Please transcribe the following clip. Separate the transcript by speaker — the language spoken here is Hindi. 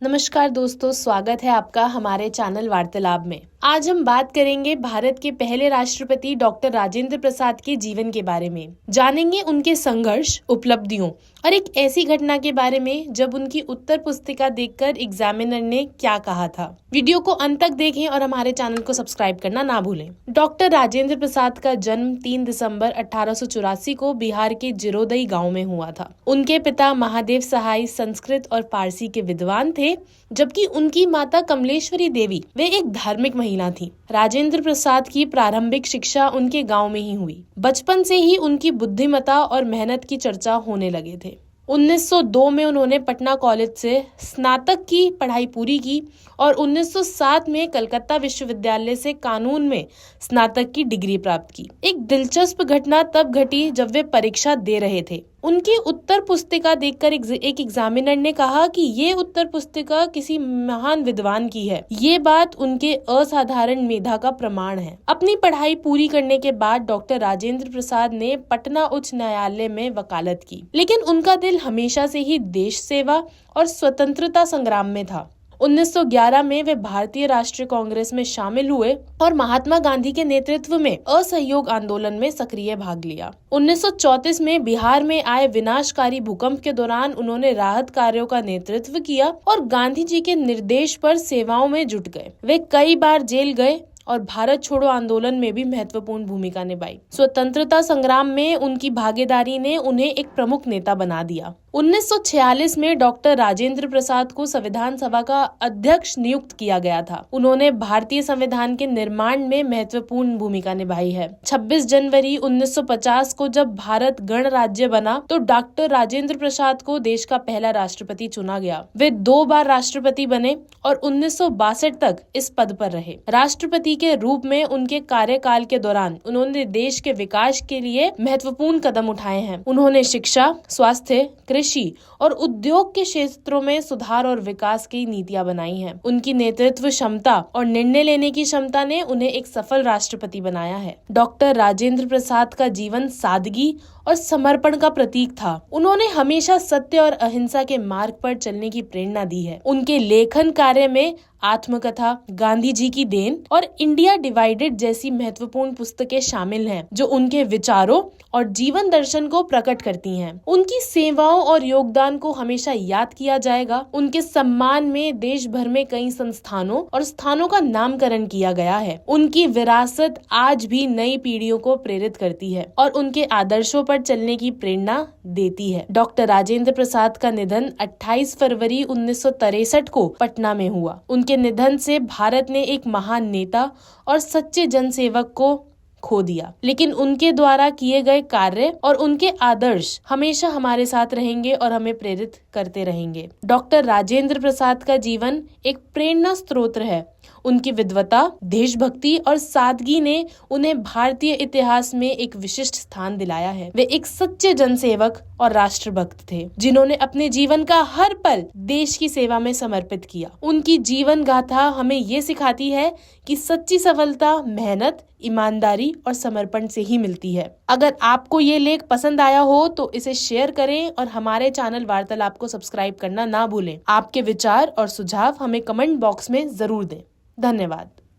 Speaker 1: नमस्कार दोस्तों, स्वागत है आपका हमारे चैनल वार्तालाप में। आज हम बात करेंगे भारत के पहले राष्ट्रपति डॉक्टर राजेंद्र प्रसाद के जीवन के बारे में। जानेंगे उनके संघर्ष, उपलब्धियों और एक ऐसी घटना के बारे में जब उनकी उत्तर पुस्तिका देखकर एग्जामिनर ने क्या कहा था। वीडियो को अंत तक देखें और हमारे चैनल को सब्सक्राइब करना ना भूलें। डॉक्टर राजेंद्र प्रसाद का जन्म 3 दिसंबर 1884 को बिहार के जिरोदई गाँव में हुआ था। उनके पिता महादेव सहाय संस्कृत और फारसी के विद्वान थे, जबकि उनकी माता कमलेश्वरी देवी वे एक धार्मिक महिला थी। राजेंद्र प्रसाद की प्रारंभिक शिक्षा उनके गांव में ही हुई। बचपन से ही उनकी बुद्धिमत्ता और मेहनत की चर्चा होने लगे थे। 1902 में उन्होंने पटना कॉलेज से स्नातक की पढ़ाई पूरी की और 1907 में कलकत्ता विश्वविद्यालय से कानून में स्नातक की डिग्री प्राप्त की। एक दिलचस्प घटना तब घटी जब वे परीक्षा दे रहे थे। उनकी उत्तर पुस्तिका देखकर एक एग्जामिनर ने कहा कि ये उत्तर पुस्तिका किसी महान विद्वान की है। ये बात उनके असाधारण मेधा का प्रमाण है। अपनी पढ़ाई पूरी करने के बाद डॉक्टर राजेंद्र प्रसाद ने पटना उच्च न्यायालय में वकालत की, लेकिन उनका दिल हमेशा से ही देश सेवा और स्वतंत्रता संग्राम में था। 1911 में वे भारतीय राष्ट्रीय कांग्रेस में शामिल हुए और महात्मा गांधी के नेतृत्व में असहयोग आंदोलन में सक्रिय भाग लिया। 1934 में बिहार में आए विनाशकारी भूकंप के दौरान उन्होंने राहत कार्यों का नेतृत्व किया और गांधी जी के निर्देश पर सेवाओं में जुट गए। वे कई बार जेल गए और भारत छोड़ो आंदोलन में भी महत्वपूर्ण भूमिका निभाई। स्वतंत्रता संग्राम में उनकी भागीदारी ने उन्हें एक प्रमुख नेता बना दिया। 1946 में डॉक्टर राजेंद्र प्रसाद को संविधान सभा का अध्यक्ष नियुक्त किया गया था। उन्होंने भारतीय संविधान के निर्माण में महत्वपूर्ण भूमिका निभाई है। 26 जनवरी 1950 को जब भारत गणराज्य बना तो डॉक्टर राजेंद्र प्रसाद को देश का पहला राष्ट्रपति चुना गया। वे 2 बार राष्ट्रपति बने और 1962 तक इस पद पर रहे। राष्ट्रपति के रूप में उनके कार्यकाल के दौरान उन्होंने देश के विकास के लिए महत्वपूर्ण कदम उठाए हैं। उन्होंने शिक्षा, स्वास्थ्य, कृषि और उद्योग के क्षेत्रों में सुधार और विकास की नीतियां बनाई हैं। उनकी नेतृत्व क्षमता और निर्णय लेने की क्षमता ने उन्हें एक सफल राष्ट्रपति बनाया है। डॉक्टर राजेंद्र प्रसाद का जीवन सादगी और समर्पण का प्रतीक था। उन्होंने हमेशा सत्य और अहिंसा के मार्ग पर चलने की प्रेरणा दी है। उनके लेखन कार्य में आत्मकथा, गांधी जी की देन और इंडिया डिवाइडेड जैसी महत्वपूर्ण पुस्तकें शामिल हैं, जो उनके विचारों और जीवन दर्शन को प्रकट करती हैं। उनकी सेवाओं और योगदान को हमेशा याद किया जाएगा। उनके सम्मान में देश भर में कई संस्थानों और स्थानों का नामकरण किया गया है। उनकी विरासत आज भी नई पीढ़ियों को प्रेरित करती है और उनके आदर्शों पर चलने की प्रेरणा देती है। डॉक्टर राजेंद्र प्रसाद का निधन 28 फरवरी 1963 को पटना में हुआ। उनके निधन से भारत ने एक महान नेता और सच्चे जनसेवक को खो दिया, लेकिन उनके द्वारा किए गए कार्य और उनके आदर्श हमेशा हमारे साथ रहेंगे और हमें प्रेरित करते रहेंगे। डॉक्टर राजेंद्र प्रसाद का जीवन एक प्रेरणा स्रोत है। उनकी विद्वता, देशभक्ति और सादगी ने उन्हें भारतीय इतिहास में एक विशिष्ट स्थान दिलाया है। वे एक सच्चे जनसेवक और राष्ट्रभक्त थे, जिन्होंने अपने जीवन का हर पल देश की सेवा में समर्पित किया। उनकी जीवन गाथा हमें ये सिखाती है कि सच्ची सफलता मेहनत, ईमानदारी और समर्पण से ही मिलती है। अगर आपको ये लेख पसंद आया हो तो इसे शेयर करें और हमारे चैनल वार्तालाप को सब्सक्राइब करना ना भूलें। आपके विचार और सुझाव हमें कमेंट बॉक्स में जरूर दें। धन्यवाद।